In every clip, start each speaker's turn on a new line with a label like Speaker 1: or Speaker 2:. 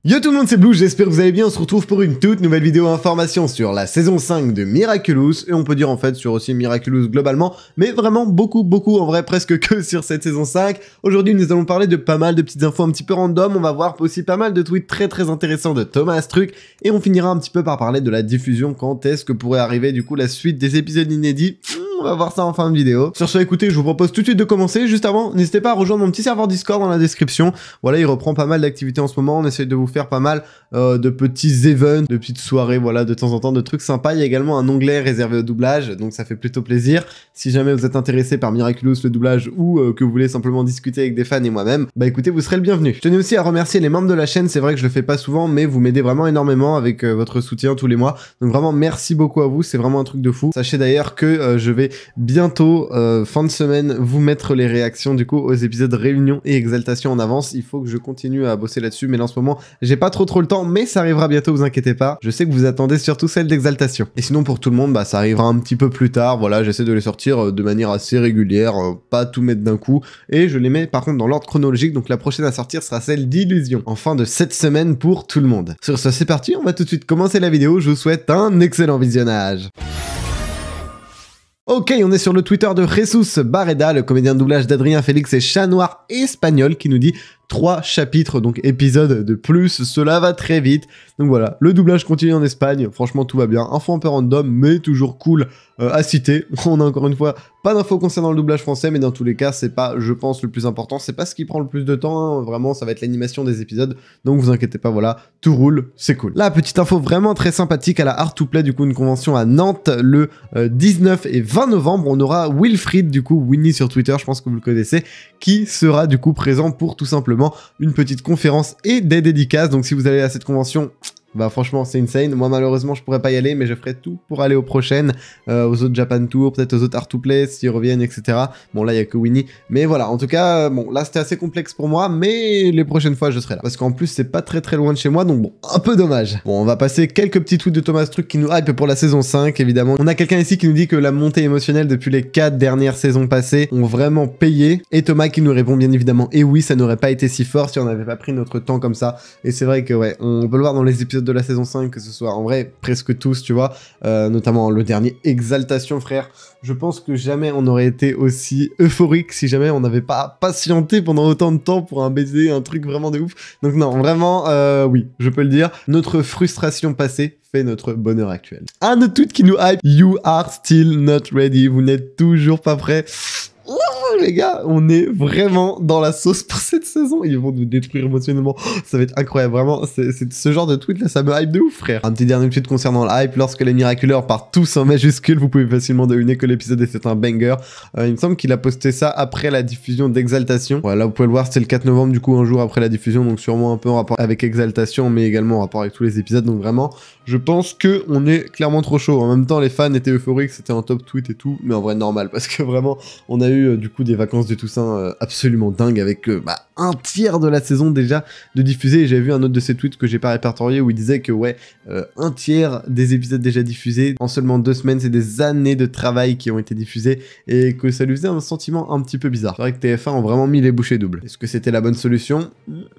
Speaker 1: Yo tout le monde, c'est Blue, j'espère que vous allez bien, on se retrouve pour une toute nouvelle vidéo information sur la saison 5 de Miraculous, et on peut dire en fait sur aussi Miraculous globalement, mais vraiment beaucoup en vrai, presque que sur cette saison 5. Aujourd'hui nous allons parler de pas mal de petites infos un petit peu random, on va voir aussi pas mal de tweets très intéressants de Thomas Truc, et on finira un petit peu par parler de la diffusion, quand est-ce que pourrait arriver du coup la suite des épisodes inédits. On va voir ça en fin de vidéo. Sur ce, écoutez, je vous propose tout de suite de commencer. Juste avant, n'hésitez pas à rejoindre mon petit serveur Discord dans la description. Voilà, il reprend pas mal d'activités en ce moment. On essaie de vous faire pas mal de petits events, de petites soirées, voilà, de temps en temps, de trucs sympas. Il y a également un onglet réservé au doublage, donc ça fait plutôt plaisir. Si jamais vous êtes intéressé par Miraculous, le doublage, ou que vous voulez simplement discuter avec des fans et moi-même, bah écoutez, vous serez le bienvenu. Je tenais aussi à remercier les membres de la chaîne. C'est vrai que je le fais pas souvent, mais vous m'aidez vraiment énormément avec votre soutien tous les mois. Donc vraiment, merci beaucoup à vous. C'est vraiment un truc de fou. Sachez d'ailleurs que je vais bientôt, fin de semaine, vous mettre les réactions du coup aux épisodes Réunion et Exaltation en avance. Il faut que je continue à bosser là-dessus, mais là, en ce moment j'ai pas trop le temps, mais ça arrivera bientôt, vous inquiétez pas. Je sais que vous attendez surtout celle d'Exaltation. Et sinon pour tout le monde, bah ça arrivera un petit peu plus tard. Voilà, j'essaie de les sortir de manière assez régulière, pas tout mettre d'un coup, et je les mets par contre dans l'ordre chronologique. Donc la prochaine à sortir sera celle d'Illusion, en fin de cette semaine pour tout le monde. Sur ce, c'est parti, on va tout de suite commencer la vidéo. Je vous souhaite un excellent visionnage. Ok, on est sur le Twitter de Jesus Barreda, le comédien de doublage d'Adrien Félix et Chat Noir espagnol, qui nous dit 3 chapitres, donc épisodes de plus, cela va très vite. Donc voilà, le doublage continue en Espagne, franchement tout va bien. Info un peu random, mais toujours cool à citer. On a encore une fois pas d'infos concernant le doublage français, mais dans tous les cas, c'est pas, je pense, le plus important. C'est pas ce qui prend le plus de temps, hein. Vraiment, ça va être l'animation des épisodes. Donc vous inquiétez pas, voilà, tout roule, c'est cool. Là, petite info vraiment très sympathique à la Art to Play, du coup, une convention à Nantes le 19 et 20 novembre. On aura Wilfried, du coup, Winnie sur Twitter, je pense que vous le connaissez, qui sera du coup présent pour tout simplement une petite conférence et des dédicaces. Donc si vous allez à cette convention, bah franchement c'est insane. Moi malheureusement je pourrais pas y aller, mais je ferai tout pour aller aux prochaines, aux autres Japan Tour, peut-être aux autres Art to Play s'ils reviennent, etc. Bon là il y a que Winnie, mais voilà, en tout cas bon là c'était assez complexe pour moi, mais les prochaines fois je serai là, parce qu'en plus c'est pas très loin de chez moi, donc bon, un peu dommage. Bon, on va passer quelques petits tweets de Thomas Truc qui nous hype pour la saison 5 évidemment. On a quelqu'un ici qui nous dit que la montée émotionnelle depuis les 4 dernières saisons passées ont vraiment payé, et Thomas qui nous répond bien évidemment, et oui, ça n'aurait pas été si fort si on n'avait pas pris notre temps comme ça. Et c'est vrai que ouais, on peut le voir dans les épisodes de la saison 5, que ce soit en vrai presque tous, tu vois, notamment le dernier Exaltation, frère. Je pense que jamais on aurait été aussi euphorique si jamais on n'avait pas patienté pendant autant de temps pour un baiser, un truc vraiment de ouf. Donc non, vraiment, oui, je peux le dire, notre frustration passée fait notre bonheur actuel. Un autre tweet qui nous hype: You are still not ready. Vous n'êtes toujours pas prêts. Oh, les gars, on est vraiment dans la sauce pour cette saison. Ils vont nous détruire émotionnellement. Oh, ça va être incroyable, vraiment. C'est ce genre de tweet là, ça me hype de ouf, frère. Un petit dernier tweet concernant le hype: lorsque les Miraculeurs partent tous en majuscule, vous pouvez facilement deviner que l'épisode est un banger. Il me semble qu'il a posté ça après la diffusion d'Exaltation. Voilà, vous pouvez le voir, c'était le 4 novembre, du coup, un jour après la diffusion, donc sûrement un peu en rapport avec Exaltation, mais également en rapport avec tous les épisodes. Donc vraiment, je pense que on est clairement trop chaud. En même temps, les fans étaient euphoriques, c'était un top tweet et tout, mais en vrai normal, parce que vraiment, on a eu du coup des vacances de Toussaint absolument dingues, avec un tiers de la saison déjà de diffusé. Et j'avais vu un autre de ces tweets que j'ai pas répertorié où il disait que ouais, un tiers des épisodes déjà diffusés en seulement 2 semaines, c'est des années de travail qui ont été diffusés, et que ça lui faisait un sentiment un petit peu bizarre. C'est vrai que TF1 ont vraiment mis les bouchées doubles. Est-ce que c'était la bonne solution?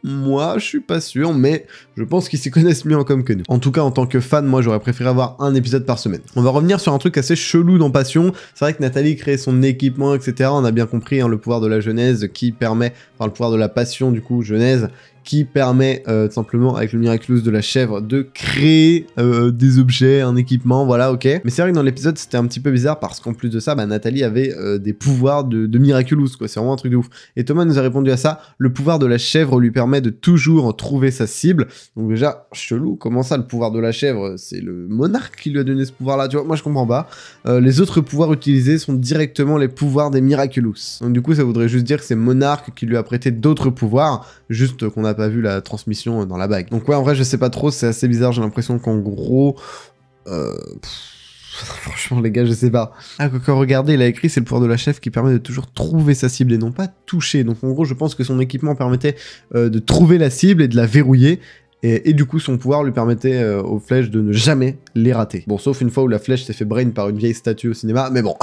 Speaker 1: Moi je suis pas sûr, mais je pense qu'ils s'y connaissent mieux en com que nous. En tout cas, en tant que fan, moi j'aurais préféré avoir un épisode par semaine. On va revenir sur un truc assez chelou dans Passion. C'est vrai que Nathalie crée son équipement, etc. On a bien compris, hein, le pouvoir de la genèse qui permet, enfin le pouvoir de la passion du coup, genèse, qui permet simplement avec le Miraculous de la chèvre de créer des objets, un équipement, voilà, ok. Mais c'est vrai que dans l'épisode c'était un petit peu bizarre, parce qu'en plus de ça, bah, Nathalie avait des pouvoirs de Miraculous, quoi, c'est vraiment un truc de ouf. Et Thomas nous a répondu à ça: le pouvoir de la chèvre lui permet de toujours trouver sa cible. Donc déjà, chelou, comment ça le pouvoir de la chèvre? C'est le monarque qui lui a donné ce pouvoir-là, tu vois, moi je comprends pas. Les autres pouvoirs utilisés sont directement les pouvoirs des Miraculous. Donc du coup ça voudrait juste dire que c'est Monarque qui lui a prêté d'autres pouvoirs, juste qu'on n'a pas vu la transmission dans la bague. Donc ouais, en vrai je sais pas trop, c'est assez bizarre, j'ai l'impression qu'en gros... Franchement les gars, je sais pas. Ah, quand regardez, il a écrit: c'est le pouvoir de la chef qui permet de toujours trouver sa cible et non pas toucher. Donc en gros je pense que son équipement permettait de trouver la cible et de la verrouiller. et du coup son pouvoir lui permettait aux flèches de ne jamais les rater. Bon, sauf une fois où la flèche s'est fait brain par une vieille statue au cinéma, mais bon,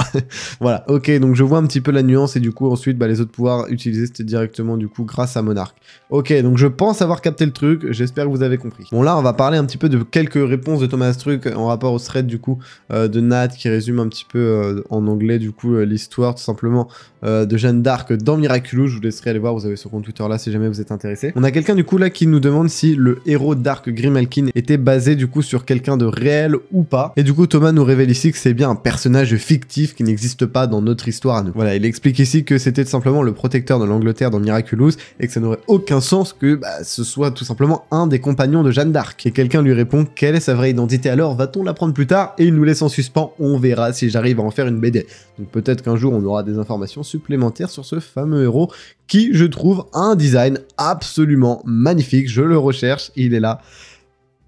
Speaker 1: voilà. Ok, donc je vois un petit peu la nuance, et du coup ensuite les autres pouvoirs utilisés c'était directement du coup grâce à Monarque. Ok, donc je pense avoir capté le truc, j'espère que vous avez compris. Bon là on va parler un petit peu de quelques réponses de Thomas Truc en rapport au thread du coup de Nat qui résume un petit peu en anglais du coup l'histoire tout simplement de Jeanne d'Arc dans Miraculous. Je vous laisserai aller voir, vous avez ce compte Twitter là si jamais vous êtes intéressé. On a quelqu'un du coup là qui nous demande si le héros d'Arc Grimalkin était basé du coup sur quelqu'un de réel ou pas. Et du coup Thomas nous révèle ici que c'est bien un personnage fictif qui n'existe pas dans notre histoire à nous. Voilà, il explique ici que c'était tout simplement le protecteur de l'Angleterre dans Miraculous et que ça n'aurait aucun sens que ce soit tout simplement un des compagnons de Jeanne d'Arc. Et quelqu'un lui répond: quelle est sa vraie identité alors? Va-t-on l'apprendre plus tard? Et il nous laisse en suspens, on verra si j'arrive à en faire une BD. Donc peut-être qu'un jour on aura des informations supplémentaires sur ce fameux héros qui, je trouve, a un design absolument magnifique. Je le recherche, il est là.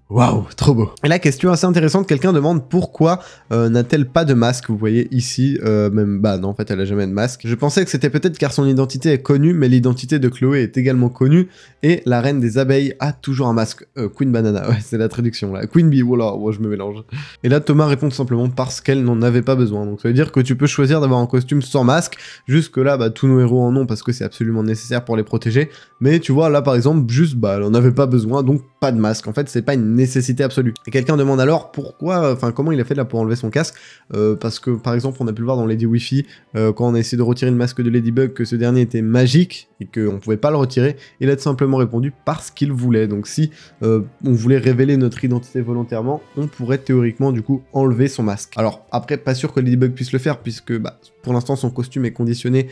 Speaker 1: Waouh, trop beau. Et la question assez intéressante, quelqu'un demande pourquoi n'a-t-elle pas de masque? Vous voyez ici, non, en fait elle a jamais de masque. Je pensais que c'était peut-être car son identité est connue, mais l'identité de Chloé est également connue, et la reine des abeilles a toujours un masque. Queen Banana, ouais, c'est la traduction là. Queen Bee, voilà, je me mélange. Et là Thomas répond tout simplement parce qu'elle n'en avait pas besoin. Donc ça veut dire que tu peux choisir d'avoir un costume sans masque. Jusque là, tous nos héros en ont parce que c'est absolument nécessaire pour les protéger. Mais tu vois, là par exemple, juste, elle en avait pas besoin, donc pas de masque. En fait, c'est pas une nécessité absolue. Et quelqu'un demande alors pourquoi, comment il a fait là pour enlever son casque, parce que par exemple on a pu le voir dans Lady Wi-Fi, quand on a essayé de retirer le masque de Ladybug, que ce dernier était magique et qu'on pouvait pas le retirer, il a tout simplement répondu parce qu'il voulait. Donc si on voulait révéler notre identité volontairement, on pourrait théoriquement du coup enlever son masque. Alors après, pas sûr que Ladybug puisse le faire puisque pour l'instant son costume est conditionné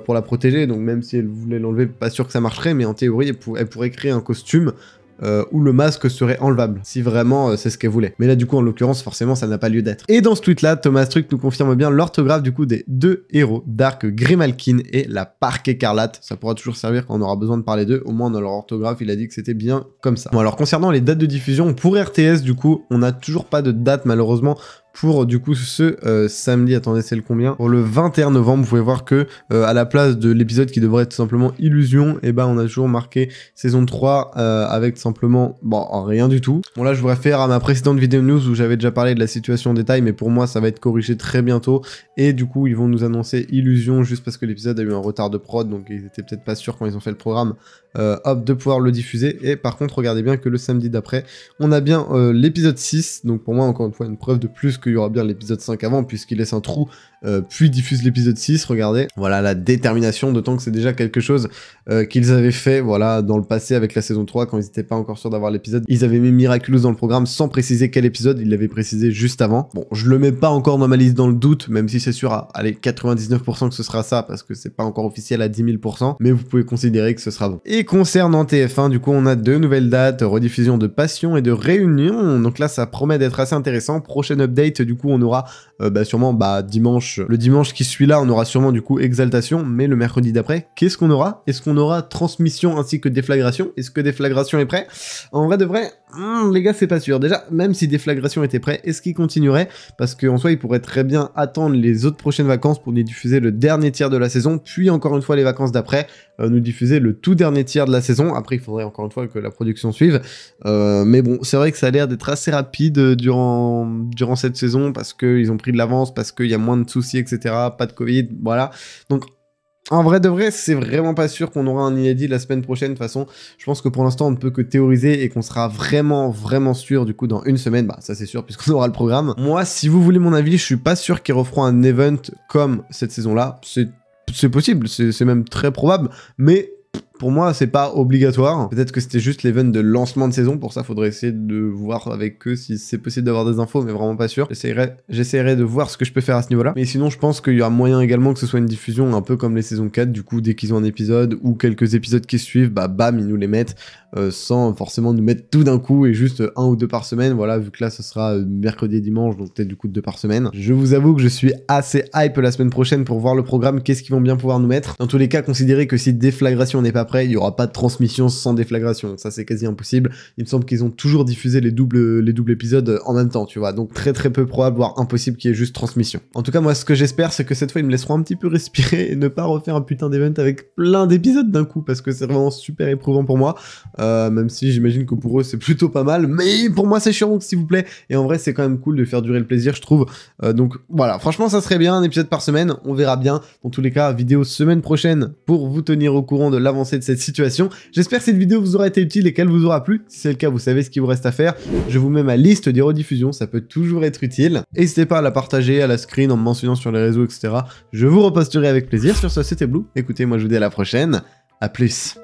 Speaker 1: pour la protéger, donc même si elle voulait l'enlever, pas sûr que ça marcherait, mais en théorie elle pourrait créer un costume où le masque serait enlevable, si vraiment c'est ce qu'elle voulait. Mais là du coup en l'occurrence forcément ça n'a pas lieu d'être. Et dans ce tweet là, Thomas Truc nous confirme bien l'orthographe du coup des deux héros d'Arc Grimalkin et la Parque Écarlate. Ça pourra toujours servir quand on aura besoin de parler d'eux, au moins dans leur orthographe il a dit que c'était bien comme ça. Bon alors concernant les dates de diffusion, pour RTS du coup on n'a toujours pas de date malheureusement pour du coup ce samedi, attendez c'est le combien? Pour le 21 novembre, vous pouvez voir que à la place de l'épisode qui devrait être tout simplement Illusion, et on a toujours marqué saison 3 avec tout simplement, rien du tout. Bon là je vous réfère à ma précédente vidéo news où j'avais déjà parlé de la situation en détail, mais pour moi ça va être corrigé très bientôt, et du coup ils vont nous annoncer Illusion juste parce que l'épisode a eu un retard de prod, donc ils étaient peut-être pas sûrs quand ils ont fait le programme de pouvoir le diffuser. Et par contre regardez bien que le samedi d'après on a bien l'épisode 6, donc pour moi encore une fois une preuve de plus qu'il y aura bien l'épisode 5 avant puisqu'il laisse un trou puis diffuse l'épisode 6, regardez, voilà la détermination, d'autant que c'est déjà quelque chose qu'ils avaient fait voilà dans le passé avec la saison 3 quand ils n'étaient pas encore sûrs d'avoir l'épisode. Ils avaient mis Miraculous dans le programme sans préciser quel épisode, ils l'avaient précisé juste avant. Bon, je le mets pas encore dans ma liste dans le doute, même si c'est sûr à allez 99% que ce sera ça parce que c'est pas encore officiel à 10 000%, mais vous pouvez considérer que ce sera bon. Et concernant TF1, du coup on a deux nouvelles dates, rediffusion de Passion et de Réunion, donc là ça promet d'être assez intéressant. Prochaine update, du coup on aura sûrement dimanche, le dimanche qui suit là on aura sûrement du coup Exaltation, mais le mercredi d'après qu'est-ce qu'on aura? Est-ce qu'on aura Transmission ainsi que Déflagration? Est-ce que Déflagration est prêt? En vrai de vrai, les gars c'est pas sûr. Déjà même si Déflagration était prêt, est-ce qu'il continuerait? Parce qu'en soi il pourrait très bien attendre les autres prochaines vacances pour nous diffuser le dernier tiers de la saison, puis encore une fois les vacances d'après nous diffuser le tout dernier tiers de la saison. Après il faudrait encore une fois que la production suive, mais bon c'est vrai que ça a l'air d'être assez rapide durant cette saison parce qu'ils ont pris de l'avance, parce qu'il y a moins de soucis etc, pas de Covid, voilà. Donc en vrai de vrai, c'est vraiment pas sûr qu'on aura un inédit la semaine prochaine. De toute façon, je pense que pour l'instant, on ne peut que théoriser et qu'on sera vraiment sûr du coup dans une semaine. Ça c'est sûr puisqu'on aura le programme. Moi, si vous voulez mon avis, je suis pas sûr qu'ils referont un event comme cette saison-là. C'est possible, c'est même très probable, mais pour moi, c'est pas obligatoire. Peut-être que c'était juste l'event de lancement de saison. Pour ça, faudrait essayer de voir avec eux si c'est possible d'avoir des infos, mais vraiment pas sûr. J'essaierai de voir ce que je peux faire à ce niveau-là. Mais sinon, je pense qu'il y aura moyen également que ce soit une diffusion un peu comme les saisons 4. Du coup, dès qu'ils ont un épisode ou quelques épisodes qui suivent, bam, ils nous les mettent sans forcément nous mettre tout d'un coup et juste un ou deux par semaine. Voilà, vu que là, ce sera mercredi et dimanche, donc peut-être du coup 2 par semaine. Je vous avoue que je suis assez hype la semaine prochaine pour voir le programme, qu'est-ce qu'ils vont bien pouvoir nous mettre. Dans tous les cas, considérez que si Déflagration n'est pas après, il y aura pas de transmission sans déflagration. Ça, c'est quasi impossible. Il me semble qu'ils ont toujours diffusé les doubles épisodes en même temps, tu vois. Donc très peu probable, voire impossible qu'il y ait juste transmission. En tout cas, moi, ce que j'espère, c'est que cette fois, ils me laisseront un petit peu respirer et ne pas refaire un putain d'event avec plein d'épisodes d'un coup, parce que c'est vraiment super éprouvant pour moi. Même si j'imagine que pour eux, c'est plutôt pas mal. Mais pour moi, c'est chiant, donc s'il vous plaît. Et en vrai, c'est quand même cool de faire durer le plaisir, je trouve. Donc voilà, franchement, ça serait bien, un épisode par semaine. On verra bien. Dans tous les cas, vidéo semaine prochaine pour vous tenir au courant de l'avancée de cette situation. J'espère que cette vidéo vous aura été utile et qu'elle vous aura plu. Si c'est le cas, vous savez ce qu'il vous reste à faire. Je vous mets ma liste des rediffusions, ça peut toujours être utile. N'hésitez pas à la partager, à la screen en me mentionnant sur les réseaux, etc. Je vous reposterai avec plaisir. Sur ça, c'était Blue. Écoutez, moi je vous dis à la prochaine. À plus.